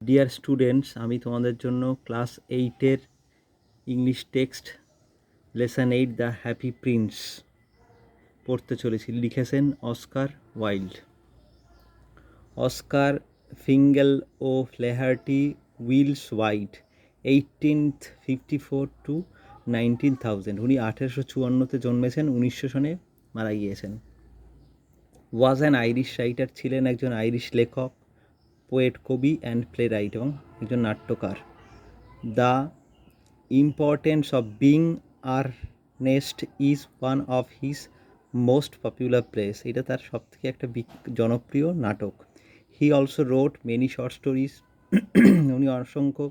Dear students, আমি তোমাদের জন্য ক্লাস 8-এর English text lesson 8 the happy prince পড়তে চলেছি। লিখেছেন Oscar Wilde. Oscar Fingal O Flahertie Wills Wilde 1854 to 19,000। উনি 1854-তে জন্মেছেন, 1900 সনে মারা গিয়েছেন। ওয়াজ অ্যান আইরিশ রাইটার, ছিলেন একজন আইরিশ লেখক, পোয়েট, কবি অ্যান্ড প্লে রাইট, এবং একজন নাট্যকার। The importance of being earnest is one of his most popular plays, এটা তার সবথেকে একটা জনপ্রিয় নাটক। He also wrote many short stories, উনি অসংখ্য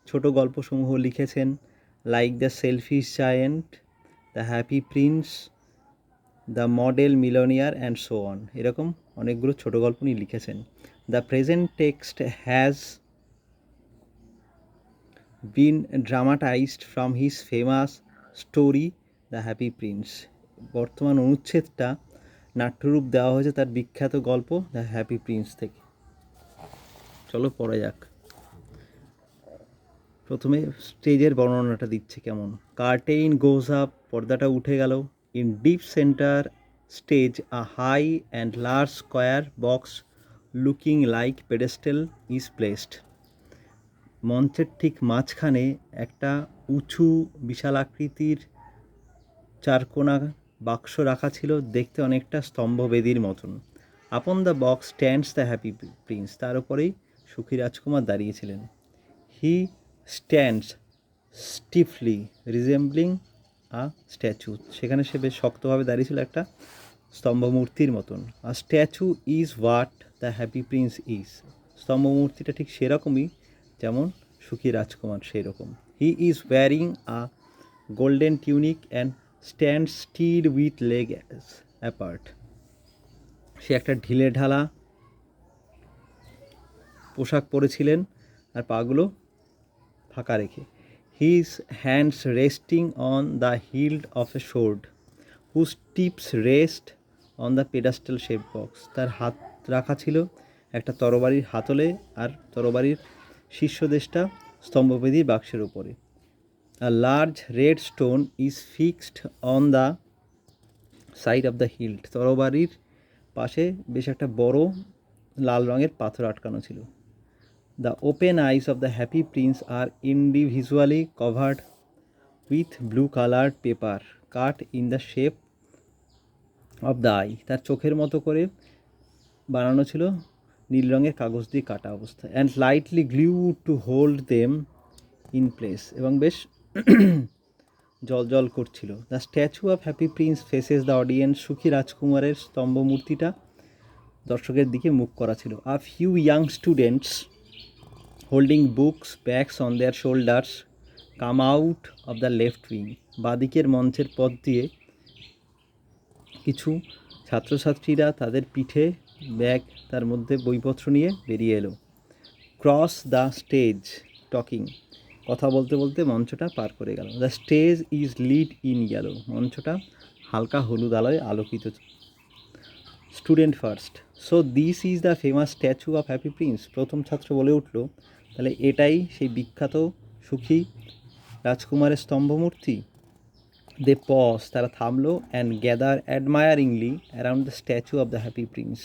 ছোট গল্পসমূহ লিখেছেন, like the selfish giant, the happy prince, the model millionaire and so on. এরকম অনেকগুলো ছোট গল্প উনি লিখেছেন। The present text has been dramatized from his famous story the happy prince. বর্তমান অনুচ্ছেদটা নাট্যরূপ দেওয়া হয়েছে তার বিখ্যাত গল্প দ্য হ্যাপি প্রিন্স থেকে। চলো পড়া যাক। প্রথমে স্টেজের বর্ণনাটা দিচ্ছে কেমন। কার্টেইন গোজ আপ, পর্দাটা উঠে গেল। In deep centre stage a high and large square box looking like pedestal is placed. মঞ্চের ঠিক মাঝখানে একটা উঁচু বিশাল আকৃতির চারকোনা বাক্স রাখা ছিল, দেখতে অনেকটা স্তম্ভবেদীর মতন। Upon the box stands the happy Prince, তার উপরেই সুখী রাজকুমার দাঁড়িয়েছিলেন। হি স্ট্যান্ডস স্টিফলি রিজেম্বলিং আ স্ট্যাচু, সেখানে সে বেশ শক্তভাবে দাঁড়িয়েছিল একটা স্তম্ভমূর্তির মতন। A statue is what the happy prince is, স্তম্ভমূর্তিটা ঠিক সেরকমই যেমন সুখী রাজকুমার সেই রকম। He is wearing a golden tunic and stand still with leg apart, সে একটা ঢিলে ঢালা পোশাক পরেছিলেন আর পাগুলো ফাঁকা রেখে। His hands resting on the hilt of a sword whose tips rest on the pedestal shape box, তার হাত রাখা ছিল একটা তরবারির হাতলে, আর তরবারির শীর্ষদেশটা স্তম্ভবেদী বাক্সের উপরে। A large red stone is fixed on the side of the hilt, তরবারির পাশে বেশ একটা বড় লাল রঙের পাথর আটকানো ছিল। The open eyes of the happy prince are individually covered with blue colored paper cut in the shape of the eye, তার চোখের মতো করে বানানো ছিল নীল রঙের কাগজ দিয়ে কাটা অবস্থায়। And lightly glued to hold them in place, এবং বেশ জল জল করছিল। The statue of happy prince faces the audience, সুখী রাজকুমারের স্তম্ভ মূর্তিটা দর্শকের দিকে মুখ করা ছিল। A few young students holding books bags on their shoulders come out of the left wing, বাদিকের মঞ্চের পথ দিয়ে কিছু ছাত্রছাত্রীরা তাদের পিঠে ব্যাগ, তার মধ্যে বইপত্র নিয়ে বেরিয়ে এলো। ক্রস দ্য স্টেজ টকিং, কথা বলতে বলতে মঞ্চটা পার করে গেল। The stage is lit in yellow, মঞ্চটা হালকা হলুদ আলোয় আলোকিত। Student first, so this is the famous statue of happy prince, প্রথম ছাত্র বলে উঠল, তাহলে এটাই সেই বিখ্যাত সুখী রাজকুমারের স্তম্ভমূর্তি। দে পজ, তারা থামলো, and gather admiringly around the statue of the happy prince,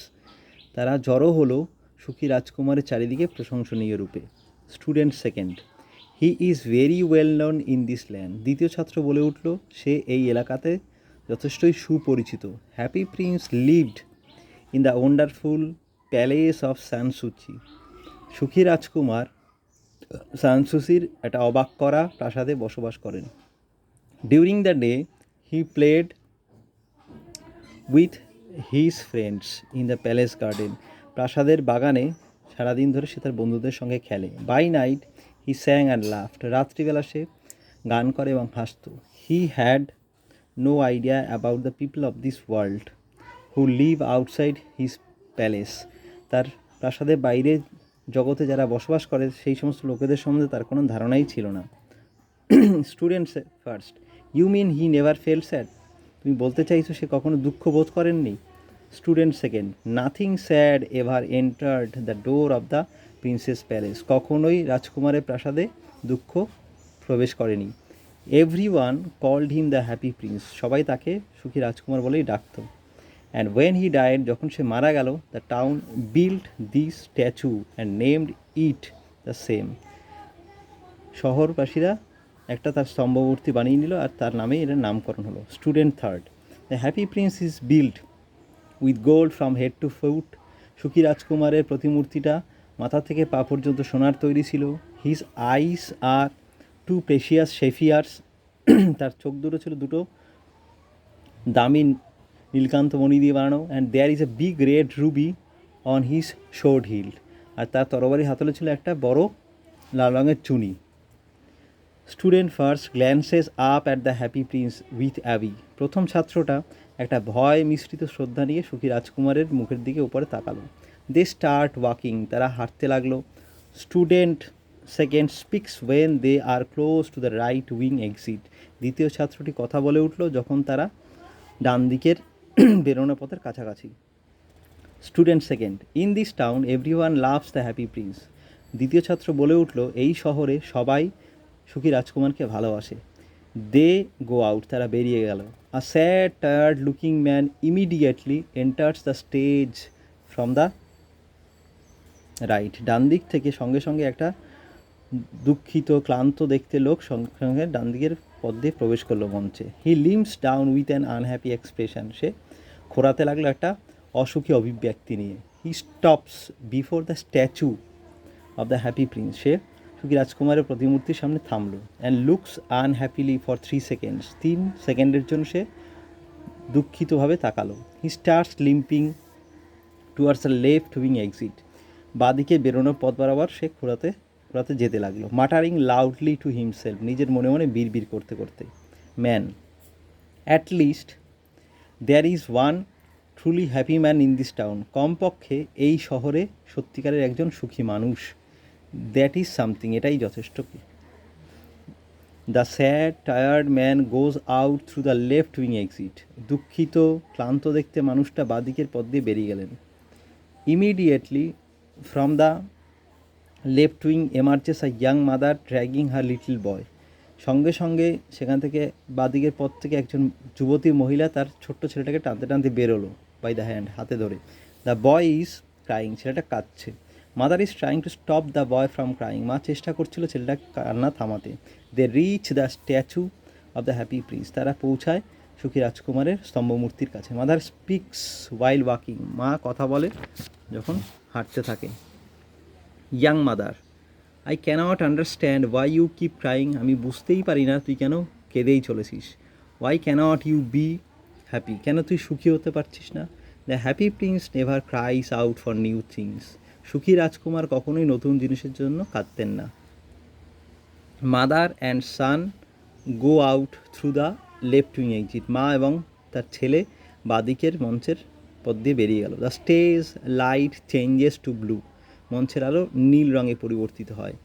তারা জড়ো হলো সুখী রাজকুমারের চারিদিকে প্রশংসনীয় রূপে। Student second, he is very well known in this land, দ্বিতীয় ছাত্র বলে উঠল, সে এই এলাকাতে যথেষ্টই সুপরিচিত। Happy prince lived in the wonderful palace of Sanssouci, সুখী রাজকুমার সানসুচির একটা অবাক করা প্রাসাদে বসবাস করেন। During the day he played with his friends in the palace garden, প্রাসাদের বাগানে সারাদিন ধরে সে তার বন্ধুদের সঙ্গে খেলে। By night he sang and laughed, রাত্রিবেলা সে গান করে এবং হাসত। He had no idea about the people of this world who live outside his palace, তার প্রাসাদের বাইরে জগতে যারা বসবাস করে সেই সমস্ত লোকেদের সম্বন্ধে তার কোনো ধারণাই ছিল না। Student first, you mean he never felt sad, তুমি বলতে চাইছো সে কখনো দুঃখ বোধ করেননি? Student second, nothing sad ever entered the door of the prince's palace, কখনোই রাজকুমারের প্রাসাদে দুঃখ প্রবেশ করেনি। Everyone called him the happy prince, সবাই তাকে সুখী রাজকুমার বলেই ডাকত। অ্যান্ড ওয়েন হি ডায়েড, যখন সে মারা গেল, the town build this statue and named it the same, শহরবাসীরা একটা তার স্তম্ভমূর্তি বানিয়ে নিল আর তার নামে এর নামকরণ হলো। Student third, the happy prince is build with gold from head to foot, সুখী রাজকুমারের প্রতিমূর্তিটা মাথা থেকে পা পর্যন্ত সোনার তৈরি ছিল। হিজ আইস আর টু প্রেশিয়াস শেফিয়ার্স, তার চোখ দুটো ছিল দুটো দামি নীলকান্ত মণি দিয়ে বানানো। And there is a big red ruby on his sword hilt, আর তার তরবারি হাতলে ছিল একটা বড় লাল রঙের চুনি। Student first glances up at the happy prince with envy, প্রথম ছাত্রটা একটা ভয় মিশ্রিত শ্রদ্ধা নিয়ে সুখী রাজকুমারের মুখের দিকে উপরে তাকালো। দে স্টার্ট ওয়াকিং, তারা হাঁটতে লাগলো। Student second speaks when they are close to the right wing exit, দ্বিতীয় ছাত্রটি কথা বলে উঠল যখন তারা ডান দিকের বেরোনো পথের কাছাকাছি। Student second, in this town everyone loves the happy Prince, দ্বিতীয় ছাত্র বলে উঠল এই শহরে সবাই সুখী রাজকুমারকে ভালোবাসে। দে গো আউট, তারা বেরিয়ে গেল। A sad tired looking man immediately enters the stage from the right, ডান দিক থেকে সঙ্গে সঙ্গে একটা দুঃখিত ক্লান্ত দেখতে লোক সঙ্গে সঙ্গে ডান দিকের পথ দিয়ে প্রবেশ করলো মঞ্চে। He limps down with an unhappy expression, সে খোঁড়াতে লাগলো একটা অসুখী অভিব্যক্তি নিয়ে। He stops before the statue of the happy prince, সে সুখী রাজকুমারের প্রতিমূর্তির সামনে থামলো। And looks unhappily for 3 seconds, 3 সেকেন্ডের জন্য সে দুঃখিতভাবে তাকালো। He starts limping towards the left wing exit, বাঁদিকে বেরোনোর পথ বরাবর সে ঘোরাতে যেতে লাগলো। মাটারিং লাউডলি টু হিমসেলফ, নিজের মনে মনে বিড়বিড় করতে করতে। Man, at least there is one truly happy man in this town, কমপক্ষে এই শহরে সত্যিকারের একজন সুখী মানুষ। দ্যাট ইজ সামথিং, এটাই যথেষ্ট। The sad tired man goes out through the left wing exit, দুঃখিত ক্লান্ত দেখতে মানুষটা বাঁদিকের পথ দিয়ে বেরিয়ে গেলেন। Immediately from the left wing emerges a young mother dragging her little boy, সঙ্গে সঙ্গে সেখান থেকে বাঁদিকের পথ থেকে একজন যুবতী মহিলা তার ছোট্ট ছেলেটাকে টানতে টানতে বেরোলো, বাই দ্য হ্যান্ড, হাতে ধরে। দ্য বয় ইজ ক্রাইং, ছেলেটা কাঁদছে। Mother is trying to stop the boy from crying, মা চেষ্টা করছিল ছেলেটা কান্না থামাতে। They reach the statue of the happy prince, তারা পৌঁছায় সুখী রাজকুমারের স্তম্ভমূর্তির কাছে। মাদার স্পিক্স ওয়াইল ওয়াকিং, মা কথা বলে যখন হাঁটতে থাকে। Young mother, I can't understand why you keep crying, আমি বুঝতেই পারি না তুই কেন কেঁদেই চলেছিস। Why can't you be happy, কেন তুই সুখী হতে পারছিস না। The happy prince never cries out for new things, সুখী রাজকুমার কখনোই নতুন জিনিসের জন্য কাঁদতেন না। Mother and son go out through the left wing exit, মা এবং তার ছেলে বাদিকের মঞ্চের পথ দিয়ে বেরিয়ে গেল। The stage light changes to blue, মঞ্চের আলো নীল রঙে পরিবর্তিত হয়।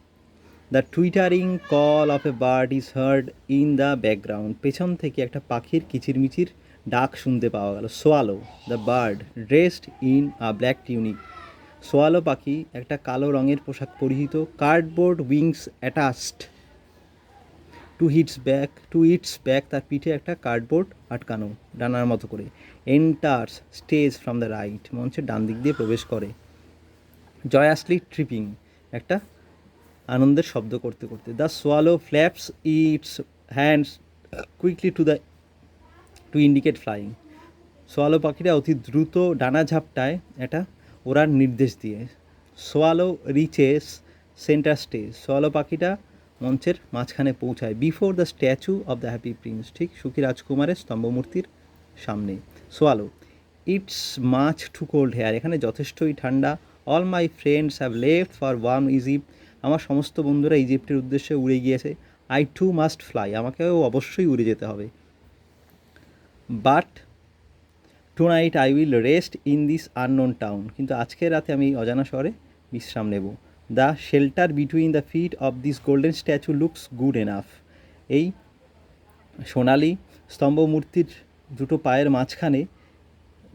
The twittering call of a bird is hard in the background, পেছন থেকে একটা পাখির কিচিরমিচির ডাক শুনতে পাওয়া গেল। Swallow the bird dressed in a black tunic, swallow পাখি একটা কালো রঙের পোশাক পরিহিত। Cardboard wings attached to its back, তার পিঠে একটা কার্ডবোর্ড আটকানো ডানার মতো করে। Enters stage from the right, মঞ্চের ডান দিক দিয়ে প্রবেশ করে। জয়াসলি ট্রিপিং, একটা আনন্দের শব্দ করতে করতে। The swallow flaps its hands quickly to indicate flying, swallow পাখিটা অতি দ্রুত ডানা ঝাপটায় এটা ওড়ার নির্দেশ দিয়ে। Swallow reaches centre stage, swallow পাখিটা মঞ্চের মাঝখানে পৌঁছায়। Before the statue of the happy prince, ঠিক সুখী রাজকুমারের স্তম্ভমূর্তির সামনে। Swallow, it's much too cold here, এখানে যথেষ্টই ঠান্ডা। All my friends have left for warm Egypt, আমার সমস্ত বন্ধুরা ইজিপ্টের উদ্দেশ্যে উড়ে গিয়েছে। আই টু মাস্ট ফ্লাই, আমাকেও অবশ্যই উড়ে যেতে হবে। But tonight I will rest in this unknown town, কিন্তু আজকের রাতে আমি অজানা শহরে বিশ্রাম নেব। The shelter between the feet of this golden statue looks good enough, এই সোনালি স্তম্ভমূর্তির দুটো পায়ের মাঝখানে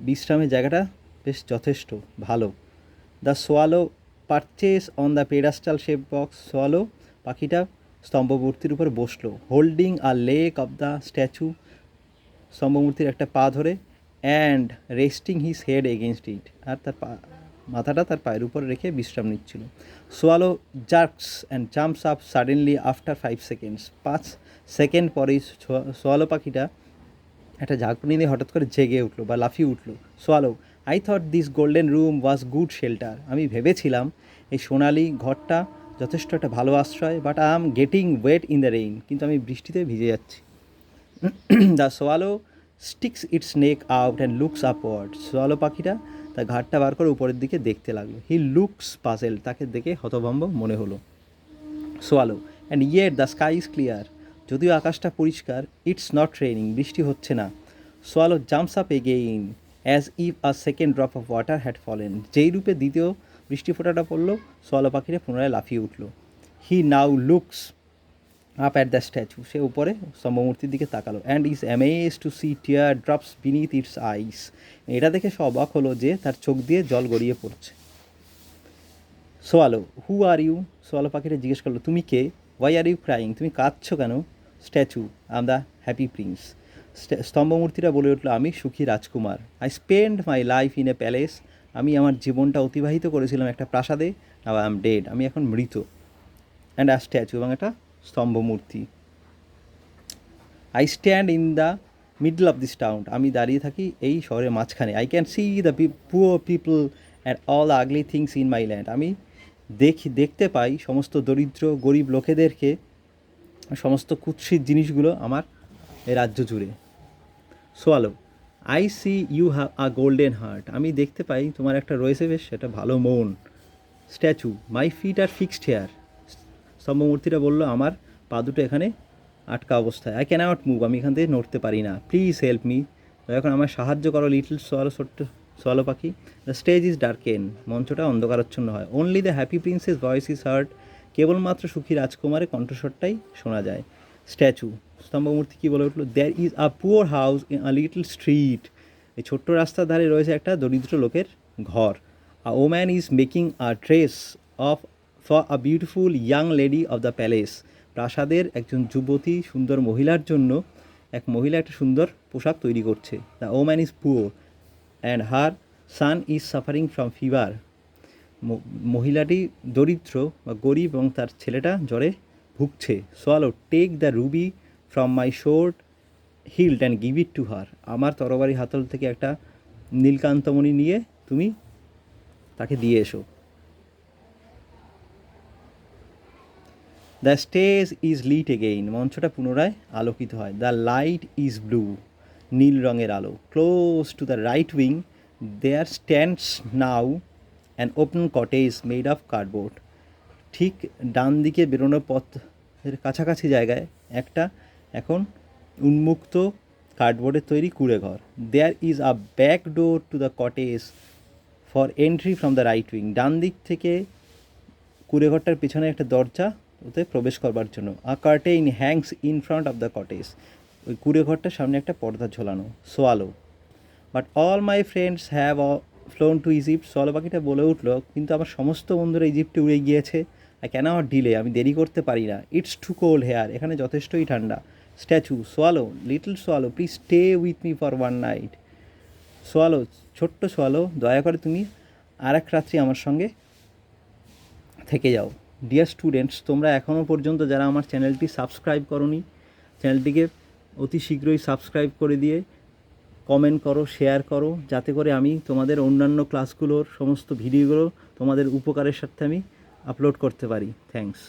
বিশ্রামের জায়গাটা বেশ যথেষ্ট ভালো। The swallow perches on the pedestal shape box. Swallow পাখিটা স্তম্ভমূর্তির উপর বসলো, holding a leg of the statue, স্তম্ভমূর্তির একটা পা ধরে, and resting his head against it, আর তার মাথাটা তার পায়ের উপর রেখে বিশ্রাম নিচ্ছিল। Swallow jerks and jumps up suddenly after 5 seconds. 5 second পরেই সোয়ালো পাখিটা একটা ঝাঁকুনি দিয়ে হঠাৎ করে জেগে উঠলো বা লাফিয়ে উঠলো। Swallow, I thought this golden room was good shelter. আমি ভেবেছিলাম এই সোনালি ঘরটা যথেষ্ট একটা ভালো আশ্রয়, but I am getting wait in the rain, কিন্তু আমি বৃষ্টিতে ভিজে যাচ্ছি। The swallow sticks it's neck out and looks upward. Swallow পাখিটা তার ঘাটটা বার করে উপরের দিকে দেখতে লাগলো। হি লুকস পাজেল, তাকে দেখে হতভম্ব মনে হলো। Swallow, and yet the sky is clear. যদিও আকাশটা পরিষ্কার, ইটস নট রেইনিং, বৃষ্টি হচ্ছে না। Swallow jumps up again as if a second drop of water had fallen. যেই রূপে দ্বিতীয় বৃষ্টি ফোঁটাটা পড়লো, সোয়ালো পাখিটা পুনরায় লাফিয়ে উঠল। He now looks up at the statue, সে উপরে স্তম্ভমূর্তির দিকে তাকালো, and is amaze to see tear drops beneath its eyes. এটা দেখে সে অবাক হলো যে তার চোখ দিয়ে জল গড়িয়ে পড়ছে। Swallow, who are you? Swallow পাখিটা জিজ্ঞেস করলো, তুমি কে? Why are you crying? তুমি কাঁদছো কেন? Statue, I'm the happy prince. স্তম্ভমূর্তিটা বলে উঠলো, আমি সুখী রাজকুমার। I spend my life in a palace. আমি আমার জীবনটা অতিবাহিত করেছিলাম একটা প্রাসাদে। নাও আই এম ডেড, আমি এখন মৃত। অ্যান্ড আ স্ট্যাচু, এবং একটা স্তম্ভমূর্তি। I stand in the middle of this town, আমি দাঁড়িয়ে থাকি এই শহরের মাঝখানে। I can see the poor people and all ugly things in my land. আমি দেখতে পাই সমস্ত দরিদ্র গরিব লোকেদেরকে, সমস্ত কুৎসিত জিনিসগুলো আমার এই রাজ্য জুড়ে। Swallow, I see you have a golden heart. আমি দেখতে পাই তোমার একটা রয়েছে বেশ একটা ভালো মন। Statue, my feet are fixed here. স্তম্ভমূর্তিটা বললো, আমার পা দুটো এখানে আটকা অবস্থায়। আই ক্যানট মুভ, আমি এখান থেকে নড়তে পারি না। প্লিজ হেল্প মি, এখন আমার সাহায্য করো লিটল সোয়ালো, ছোট্ট সোয়ালো পাখি। দ্য স্টেজ ইজ ডার্কেন, মঞ্চটা অন্ধকারাচ্ছন্ন হয়। Only the happy princess voice is hard, কেবলমাত্র সুখী রাজকুমারের কণ্ঠস্বরটাই শোনা যায়। স্ট্যাচু, স্তম্ভমূর্তি কী বলে উঠলো, there is a poor house in a little street. এই ছোট্ট রাস্তার ধারে রয়েছে একটা দরিদ্র লোকের ঘর। A woman is making a dress of for a beautiful young lady of the palace. প্রাসাদের একজন যুবতী সুন্দর মহিলার জন্য এক মহিলা একটা সুন্দর পোশাক তৈরি করছে। The woman is poor and her son is suffering from fever. মহিলাটি দরিদ্র বা গরিব এবং তার ছেলেটা জ্বরে ভুগছে। Swallow, take the ruby from my sword hilt and give it to her. আমার তরবারি হাতল থেকে একটা নীলকান্তমণি নিয়ে তুমি তাকে দিয়ে এসো। The stage is lit again, মঞ্চটা পুনরায় আলোকিত হয়। দ্য লাইট ইজ ব্লু, নীল রঙের আলো। Close to the right wing there stands now an open cottage made of cardboard. ঠিক ডান দিকে বেরোনোর পথের কাছাকাছি জায়গায় একটা এখন উন্মুক্ত কার্ডবোর্ডের তৈরি কুঁড়ে ঘর। There is a back door to the cottage for entry from the right wing. ডান দিক থেকে কুঁড়ে ঘরটার পেছনে একটা দরজা, ওতে প্রবেশ করবার জন্য। A curtain hangs in front of the cottage, ওই কুঁড়ে ঘরটার সামনে একটা পর্দা ঝোলানো। Swallow, but all my friends have flown to Egypt. Swallow পাখিটা বলে উঠলো, কিন্তু আমার সমস্ত বন্ধুরা ইজিপ্টে উড়ে গিয়েছে। আই ক্যানট ডিলে, আমি দেরি করতে পারি না। ইটস টু কোল্ড হেয়ার, এখানে যথেষ্টই ঠান্ডা। Statue, swallow, little swallow, please stay with me for one night. Swallow, ছোট্ট সোয়ালো, দয়া করে তুমি আর এক রাত্রি আমার সঙ্গে থেকে যাও। ডিয়ার স্টুডেন্টস, তোমরা এখনও পর্যন্ত যারা আমার চ্যানেলটি সাবস্ক্রাইব করোনি, চ্যানেলটিকে অতি শীঘ্রই সাবস্ক্রাইব করে দিয়ে কমেন্ট করো, শেয়ার করো, যাতে করে আমি তোমাদের অন্যান্য ক্লাসগুলোর সমস্ত ভিডিওগুলো তোমাদের উপকারের সাথে আমি আপলোড করতে পারি। থ্যাঙ্কস।